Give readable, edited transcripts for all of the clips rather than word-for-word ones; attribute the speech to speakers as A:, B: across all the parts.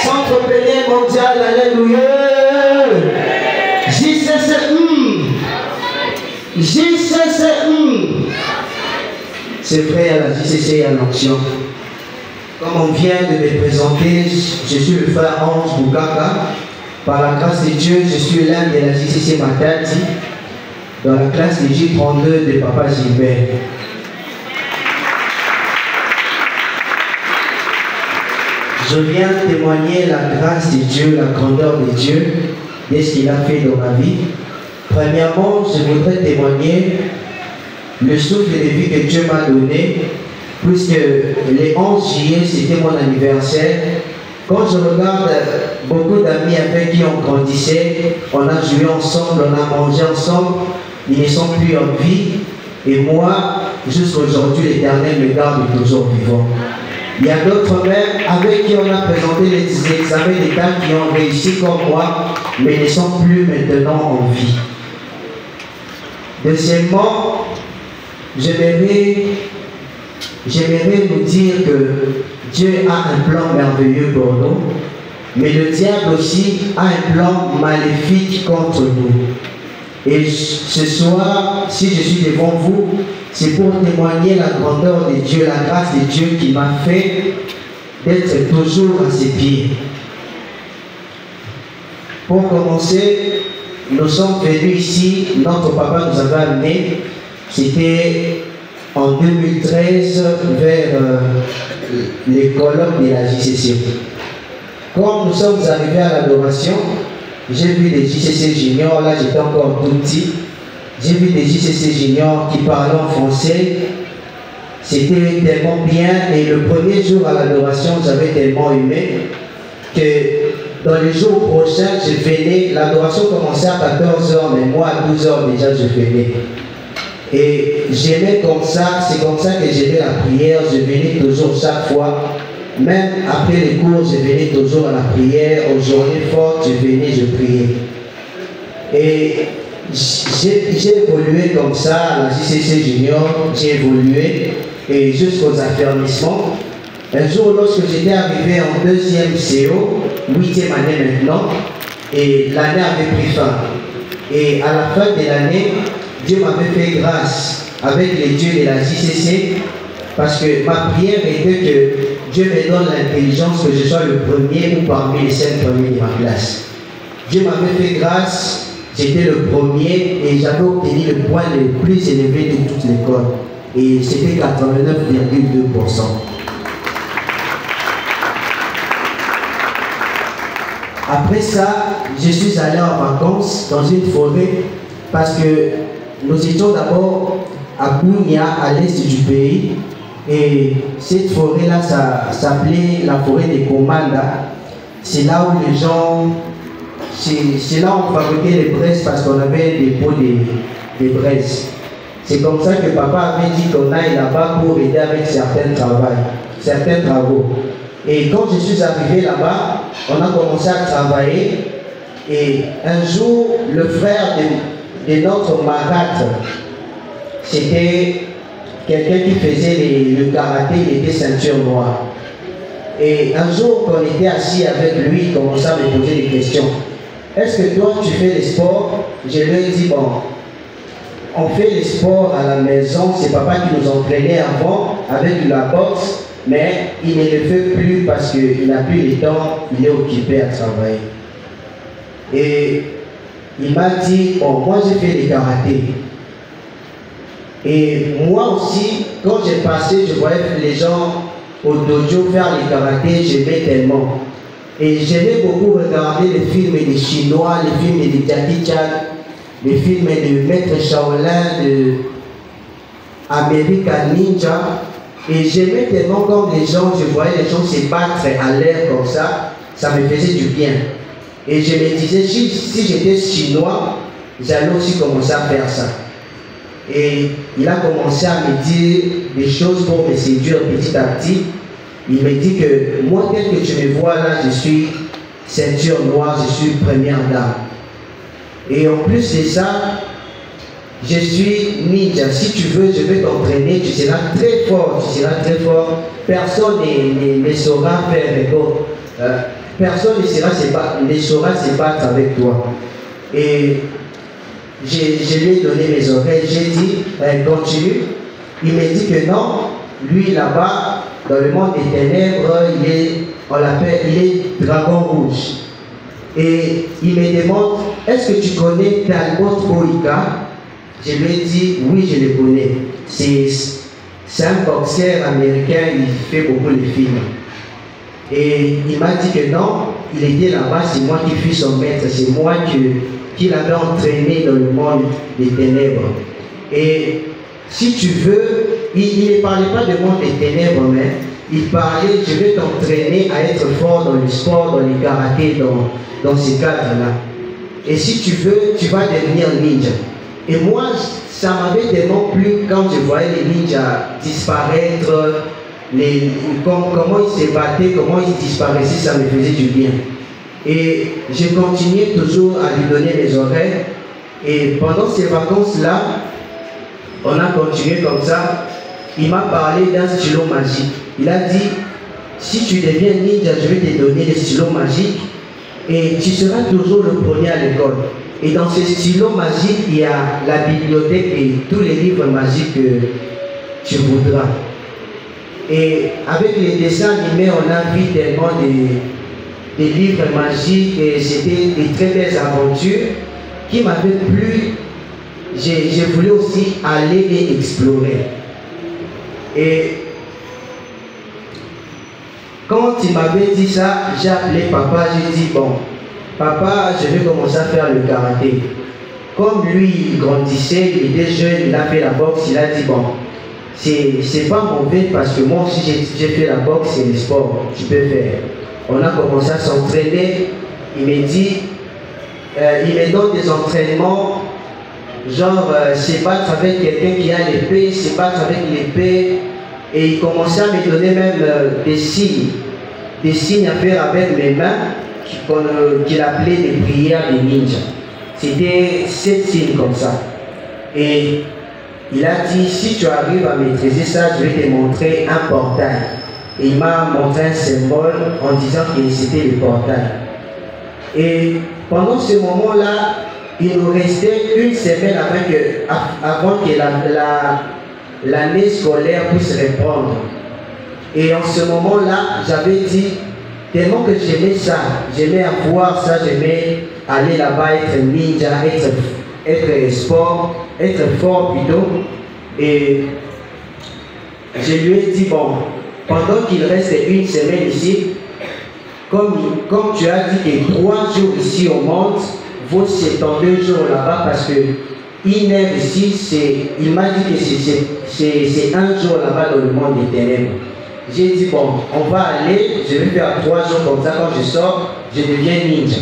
A: Centre Bénin mondial, alléluia. JCC. C'est vrai, à la JCC en action. Comme on vient de me présenter, je suis le frère Ange Boukaka. Par la grâce de Dieu, je suis l'un de la JCC Matadi, dans la classe de J32 de Papa Gilbert. Je viens témoigner la grâce de Dieu, la grandeur de Dieu, de ce qu'il a fait dans ma vie. Premièrement, je voudrais témoigner le souffle de vie que Dieu m'a donné, puisque le 11 juillet, c'était mon anniversaire. Quand je regarde beaucoup d'amis avec qui on grandissait, on a joué ensemble, on a mangé ensemble, ils ne sont plus en vie. Et moi, jusqu'à aujourd'hui, l'Éternel me garde toujours vivant. Il y a d'autres mères avec qui on a présenté les examens d'État qui ont réussi comme moi, mais ne sont plus maintenant en vie. Deuxièmement, j'aimerais nous dire que Dieu a un plan merveilleux pour nous, mais le diable aussi a un plan maléfique contre nous. Et ce soir, si je suis devant vous, c'est pour témoigner la grandeur de Dieu, la grâce de Dieu qui m'a fait d'être toujours à ses pieds. Pour commencer, nous sommes venus ici, notre papa nous avait amenés, c'était en 2013 vers les colloques de la JCC. Quand nous sommes arrivés à l'adoration, j'ai vu des JCC juniors, là j'étais encore tout petit, j'ai vu des JCC juniors qui parlaient en français, c'était tellement bien, et le premier jour à l'adoration, j'avais tellement aimé que dans les jours prochains, je venais, l'adoration commençait à 14h, mais moi à 12h déjà je venais. Et j'aimais comme ça, c'est comme ça que j'aimais la prière, je venais toujours chaque fois. Même après les cours, je venais toujours à la prière, aux journées fortes, je venais, je priais. Et j'ai évolué comme ça, à la JCC Junior, j'ai évolué, et jusqu'aux affermissements. Un jour, lorsque j'étais arrivé en 2e CO, 8e année maintenant, et l'année avait pris fin. Et à la fin de l'année, Dieu m'avait fait grâce avec les dieux de la JCC, parce que ma prière était que Dieu me donne l'intelligence que je sois le premier ou parmi les 5 premiers de ma classe. Dieu m'avait fait grâce, j'étais le premier et j'avais obtenu le point le plus élevé de toute l'école. Et c'était 89,2%. Après ça, je suis allé en vacances dans une forêt parce que nous étions d'abord à Bounia, à l'est du pays. Et cette forêt-là, ça s'appelait la forêt des Komanda. C'est là où les gens... C'est là où on fabriquait les braises parce qu'on avait des pots de braises. C'est comme ça que papa avait dit qu'on aille là-bas pour aider avec certains travaux. Et quand je suis arrivé là-bas, on a commencé à travailler. Et un jour, le frère de notre marâtre, c'était quelqu'un qui faisait le karaté, il était ceinture noire. Et un jour, quand on était assis avec lui, il commençait à me poser des questions. Est-ce que toi, tu fais les sports? Je lui ai dit, bon, on fait les sports à la maison, c'est papa qui nous entraînait avant avec la boxe, mais il ne le fait plus parce qu'il n'a plus le temps, il est occupé à travailler. Et il m'a dit, bon, moi j'ai fait le karaté. Et moi aussi, quand j'ai passé, je voyais les gens au dojo faire le karaté, j'aimais tellement. Et j'aimais beaucoup regarder les films des Chinois, les films de Jackie Chan, les films de Maître Shaolin, de American Ninja. Et j'aimais tellement comme les gens, je voyais les gens se battre à l'air comme ça me faisait du bien. Et je me disais, si j'étais chinois, j'allais aussi commencer à faire ça. Et il a commencé à me dire des choses pour me séduire petit à petit. Il me dit que moi, tel que tu me vois là, je suis ceinture noire, je suis première dame. Et en plus de ça, je suis ninja, si tu veux, je vais t'entraîner, tu seras très fort, personne ne saura faire les autres. Personne ne saura se battre avec toi. Et je lui ai donné mes oreilles, j'ai dit, continue. Il m'a dit que non, lui là-bas, dans le monde des ténèbres, on l'appelle, il est dragon rouge. Et il me demande, est-ce que tu connais Talbot Boyka? Je lui ai dit, oui, je le connais. C'est un boxeur américain, il fait beaucoup de films. Et il m'a dit que non, il était là-bas, c'est moi qui fus son maître, c'est moi qui l'avais entraîné dans le monde des ténèbres. Et si tu veux, il ne parlait pas du monde des ténèbres, mais il parlait, je vais t'entraîner à être fort dans le sport, dans le karaté, dans ces cadres-là. Et si tu veux, tu vas devenir ninja. Et moi, ça m'avait tellement plu quand je voyais les ninjas disparaître, comment ils se battaient, comment ils disparaissaient, ça me faisait du bien. Et j'ai continué toujours à lui donner mes oreilles. Et pendant ces vacances-là, on a continué comme ça. Il m'a parlé d'un stylo magique. Il a dit, si tu deviens ninja, je vais te donner le stylo magique et tu seras toujours le premier à l'école. Et dans ce stylo magique, il y a la bibliothèque et tous les livres magiques que tu voudras. Et avec les dessins animés, on a vu tellement des livres magiques et c'était des très belles aventures qui m'avaient plu. J'ai voulu aussi aller et explorer. Et quand il m'avait dit ça, j'ai appelé papa, j'ai dit, bon, papa, je vais commencer à faire le karaté. Comme lui, il grandissait, il était jeune, il a fait la boxe, il a dit, bon, c'est pas mauvais parce que moi aussi j'ai fait la boxe, c'est le sport, tu peux faire. On a commencé à s'entraîner, il me dit, il me donne des entraînements, genre se battre avec quelqu'un qui a l'épée, se battre avec l'épée, et il commençait à me donner même des signes à faire avec mes mains, qu'il appelait des prières des ninjas. C'était 7 signes comme ça. Et il a dit, si tu arrives à maîtriser ça, je vais te montrer un portail. Et il m'a montré un symbole en disant que c'était le portail. Et pendant ce moment-là, il nous restait une semaine avant que l'année scolaire puisse reprendre. Et en ce moment-là, j'avais dit, tellement que j'aimais ça, j'aimais avoir ça, j'aimais aller là-bas, être ninja, être sport, être fort plutôt. Et je lui ai dit, bon, pendant qu'il reste une semaine ici, comme tu as dit que 3 jours ici au monde vaut 72 jours là-bas parce que une heure ici, il m'a dit que c'est un jour là-bas dans le monde des ténèbres. J'ai dit, bon, on va aller, je vais faire 3 jours comme ça, quand je sors, je deviens ninja.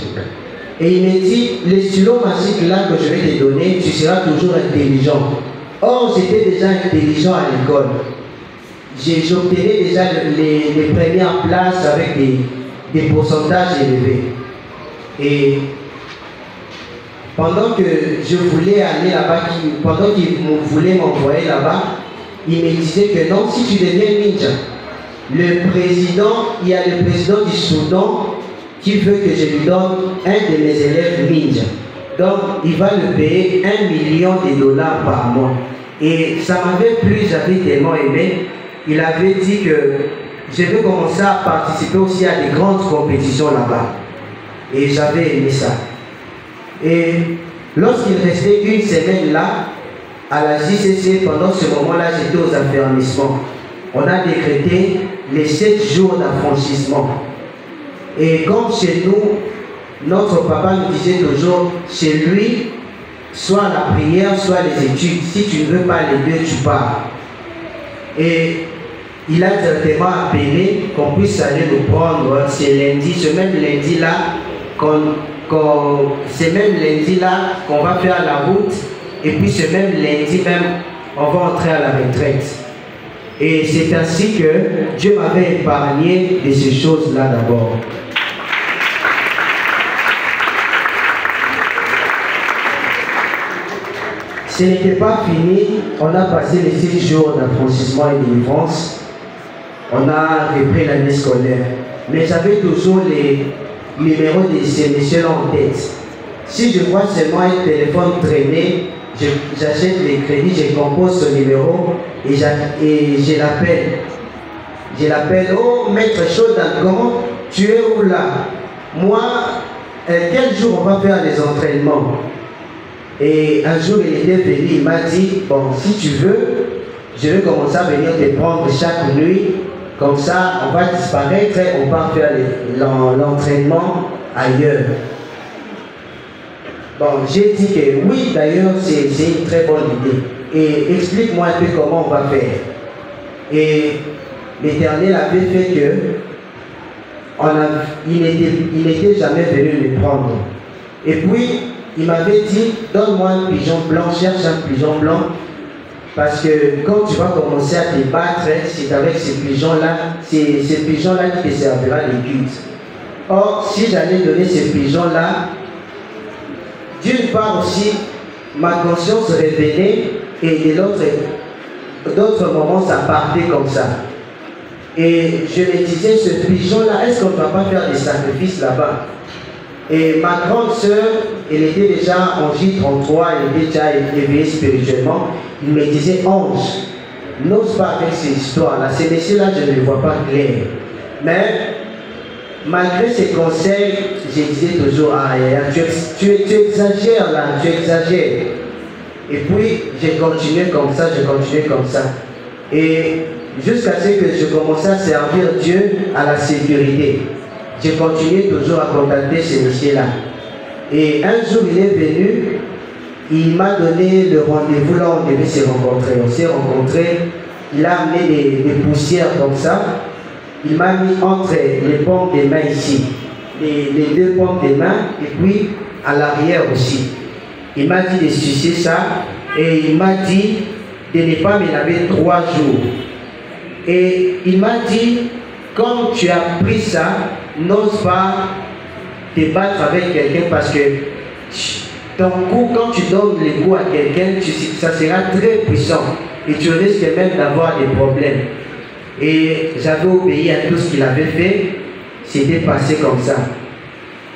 A: Et il me dit, le stylo magique là que je vais te donner, tu seras toujours intelligent. Or, j'étais déjà intelligent à l'école. J'obtenais déjà les premières places avec des pourcentages élevés. Et pendant que je voulais aller là-bas, pendant qu'il voulait m'envoyer là-bas, il me disait que non, si tu deviens ninja, il y a le président du Soudan qui veut que je lui donne un de mes élèves ninja. Donc, il va le payer $1 million par mois. Et ça m'avait plu, j'avais tellement aimé. Il avait dit que je vais commencer à participer aussi à des grandes compétitions là-bas. Et j'avais aimé ça. Et lorsqu'il restait une semaine là, à la JCC, pendant ce moment-là, j'étais aux affermissements. On a décrété les 7 jours d'affranchissement. Et comme chez nous, notre papa nous disait toujours, chez lui, soit la prière, soit les études. Si tu ne veux pas les deux, tu pars. Et il a directement appelé qu'on puisse aller nous prendre ce lundi, ce même lundi-là, ce même lundi-là qu'on va faire la route. Et puis ce même lundi même, on va entrer à la retraite. Et c'est ainsi que Dieu m'avait épargné de ces choses-là d'abord. Ce n'était pas fini, on a passé les 6 jours d'affranchissement et de délivrance. On a repris l'année scolaire. Mais j'avais toujours les numéros de ces messieurs-là en tête. Si je vois seulement un téléphone traîner, j'achète les crédits, je compose ce numéro et je l'appelle. Je l'appelle, oh maître Shodan, comment tu es où là? Moi, quel jour on va faire les entraînements? Et un jour il était venu, il m'a dit, bon si tu veux, je vais commencer à venir te prendre chaque nuit, comme ça on va disparaître et on va faire l'entraînement ailleurs. Bon, j'ai dit que oui, d'ailleurs c'est une très bonne idée. Et explique-moi un peu comment on va faire. Et l'Éternel avait fait que il n'était jamais venu me prendre. Et puis, il m'avait dit, donne-moi un pigeon blanc, cherche un pigeon blanc, parce que quand tu vas commencer à te battre, c'est avec ces pigeons-là, ces pigeons-là qui te servira de guide. Or, si j'allais donner ces pigeons-là, d'une part aussi, ma conscience révélait, et de d'autres moments, ça partait comme ça. Et je me disais, ce pigeon-là, est-ce qu'on ne va pas faire des sacrifices là-bas? Et ma grande sœur, elle était déjà en J33, elle était déjà éveillée spirituellement. Il me disait, Ange, n'ose pas avec ces histoires-là. Ces messieurs-là, je ne les vois pas clair. Mais, malgré ces conseils, je disais toujours, ah, tu exagères là, tu exagères. Et puis, j'ai continué comme ça, Et jusqu'à ce que je commençais à servir Dieu à la sécurité. J'ai continué toujours à contacter ces messieurs-là. Et un jour, il est venu, il m'a donné le rendez-vous là où on devait se rencontrer. On s'est rencontrés, il a amené des poussières comme ça. Il m'a mis entre les paumes des mains ici, les 2 paumes des mains, et puis à l'arrière aussi. Il m'a dit de sucer ça, et il m'a dit de ne pas me laver 3 jours. Et il m'a dit, comme tu as pris ça, n'ose pas te battre avec quelqu'un parce que ton coup, quand tu donnes les coups à quelqu'un, ça sera très puissant et tu risques même d'avoir des problèmes. Et j'avais obéi à tout ce qu'il avait fait, c'était passé comme ça.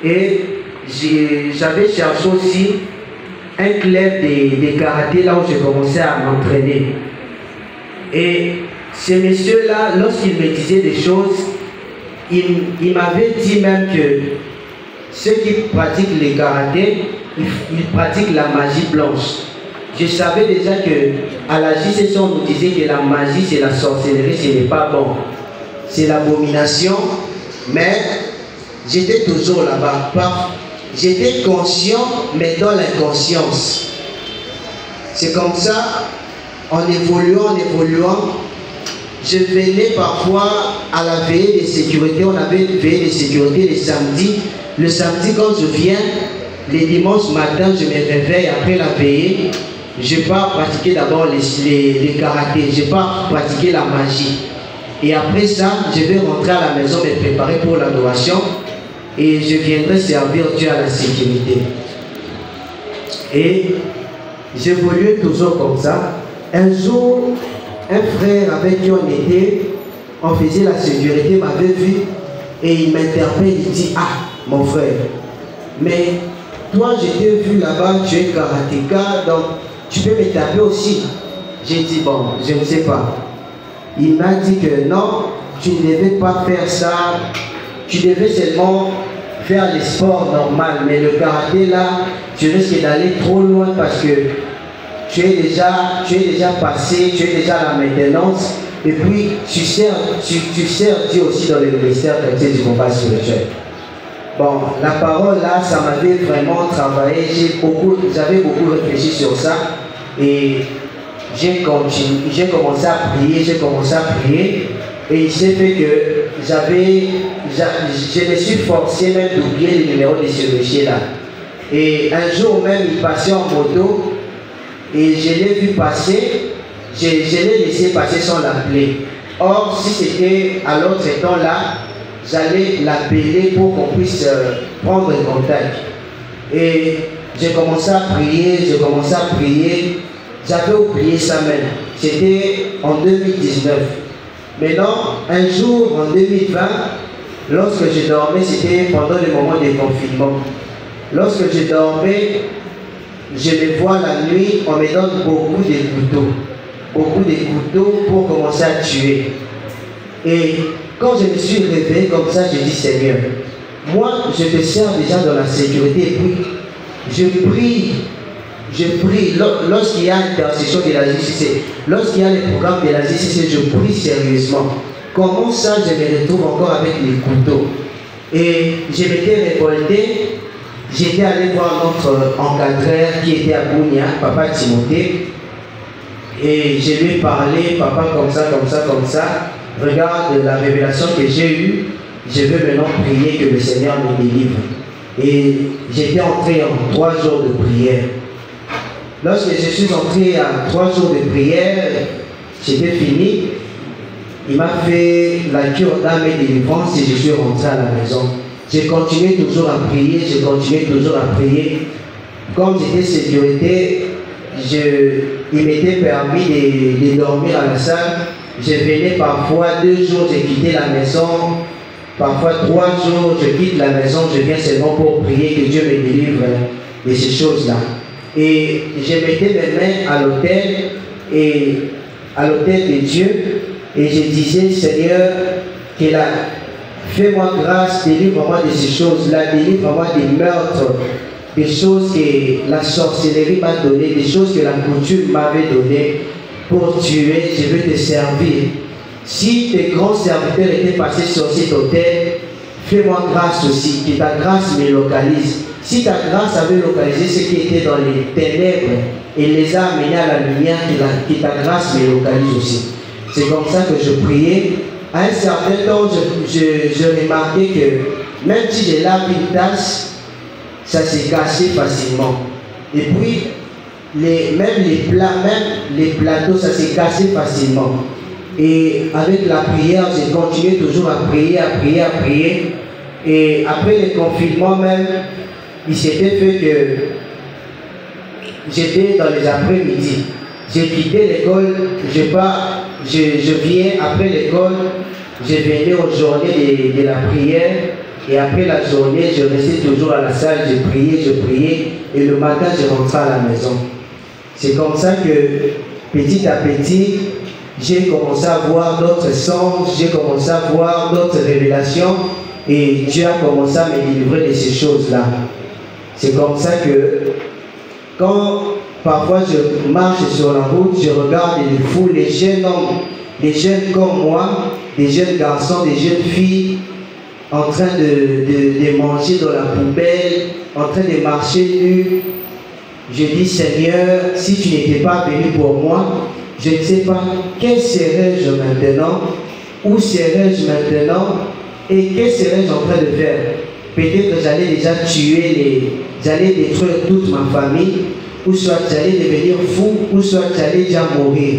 A: Et j'avais cherché aussi un club de karaté là où j'ai commencé à m'entraîner. Et ces messieurs-là, lorsqu'ils me disaient des choses, ils m'avaient dit même que ceux qui pratiquent les karaté, ils pratiquent la magie blanche. Je savais déjà qu'à la JCC, on nous disait que la magie, c'est la sorcellerie, ce n'est pas bon. C'est l'abomination, mais j'étais toujours là-bas. J'étais conscient, mais dans l'inconscience. C'est comme ça, en évoluant, je venais parfois à la veillée de sécurité. On avait une veillée de sécurité les samedis. Le samedi, quand je viens, les dimanches matin, je me réveille après la veillée. Je pars pratiquer d'abord les karatés. Je pars pratiquer la magie. Et après ça, je vais rentrer à la maison, me préparer pour l'adoration. Et je viendrai servir Dieu à la sécurité. Et j'évoluais toujours comme ça. Un jour, un frère avec qui on faisait la sécurité, m'avait vu et il m'interpelle, il dit, ah, mon frère, mais toi, je t'ai vu là-bas, tu es karatéka, donc tu peux me taper aussi. J'ai dit, bon, je ne sais pas. Il m'a dit que non, tu ne devais pas faire ça, tu devais seulement faire les sports normaux, mais le karaté là, tu risques d'aller trop loin parce que tu es déjà passé, tu es déjà à la maintenance, et puis tu sers Dieu aussi dans le ministère chrétien du combat spirituel. Bon, la parole là, ça m'avait vraiment travaillé, j'avais beaucoup réfléchi sur ça, et j'ai commencé à prier, et il s'est fait que je me suis forcé même d'oublier le numéro de ce monsieur-là. Et un jour même, il passait en moto, et je l'ai vu passer, je l'ai laissé passer sans l'appeler. Or, si c'était à l'autre temps-là, j'allais l'appeler pour qu'on puisse prendre contact. Et j'ai commencé à prier, J'avais oublié ça même. C'était en 2019. Maintenant, un jour, en 2020, lorsque je dormais, c'était pendant le moment des confinements. Lorsque je dormais, je me vois la nuit, on me donne beaucoup de couteaux. Beaucoup de couteaux pour commencer à tuer. Et quand je me suis réveillé comme ça, je dis Seigneur, moi je te sers déjà dans la sécurité. Et puis je prie lorsqu'il y a l'intercession de la JCC, lorsqu'il y a le programme de la JCC, je prie sérieusement. Comment ça je me retrouve encore avec les couteaux? Et je m'étais révolté, j'étais allé voir notre encadreur qui était à Bounia, Papa Timothée, et je lui ai parlé, papa, comme ça, regarde la révélation que j'ai eue, je veux maintenant prier que le Seigneur me délivre. Et j'étais entré en 3 jours de prière. Lorsque je suis entré à 3 jours de prière, j'étais fini. Il m'a fait la cure d'âme et délivrance et je suis rentré à la maison. J'ai continué toujours à prier, Comme j'étais sécurité, il m'était permis de dormir à la salle. Je venais parfois 2 jours, j'ai quitté la maison. Parfois 3 jours, je quitte la maison, je viens seulement pour prier que Dieu me délivre de ces choses-là. Et je mettais mes mains à l'autel de Dieu, et je disais, Seigneur, fais-moi grâce, délivre-moi de ces choses-là, délivre-moi des meurtres, des choses que la sorcellerie m'a données, des choses que la coutume m'avait données pour tuer. Je veux te servir. Si tes grands serviteurs étaient passés sur cet autel, fais-moi grâce aussi, que ta grâce me localise. Si ta grâce avait localisé ce qui était dans les ténèbres et les a amenés à la lumière, que ta grâce me localise aussi. C'est comme ça que je priais. À un certain temps, je remarquais que même si j'ai lave une tasse, ça s'est cassé facilement. Et puis, même les plateaux, ça s'est cassé facilement. Et avec la prière, j'ai continué toujours à prier. Et après le confinement même, il s'était fait que j'étais dans les après-midi. J'ai quitté l'école, je viens après l'école, je venais aux journées de la prière. Et après la journée, je restais toujours à la salle, je priais. Et le matin, je rentrais à la maison. C'est comme ça que petit à petit, j'ai commencé à voir d'autres songes, j'ai commencé à voir d'autres révélations. Et Dieu a commencé à me délivrer de ces choses-là. C'est comme ça que quand parfois je marche sur la route, je regarde les foules, les jeunes hommes, des jeunes comme moi, des jeunes garçons, des jeunes filles, en train de manger dans la poubelle, en train de marcher nus. Je dis, Seigneur, si tu n'étais pas venu pour moi, je ne sais pas, quel serais-je maintenant? Où serais-je maintenant? Et que serais-je en train de faire? Peut-être que j'allais déjà j'allais détruire toute ma famille, ou soit j'allais devenir fou, ou soit j'allais déjà mourir.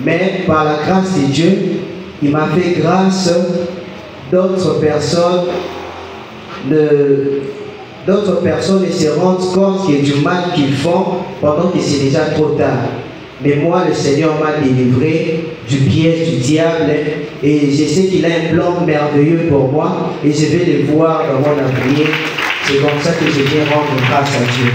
A: Mais par la grâce de Dieu, il m'a fait grâce. D'autres personnes ne se rendent compte qu'il y a du mal qu'ils font pendant que c'est déjà trop tard. Mais moi, le Seigneur m'a délivré du piège du diable et je sais qu'il a un plan merveilleux pour moi et je vais le voir dans mon avenir. C'est comme ça que je viens rendre grâce à Dieu.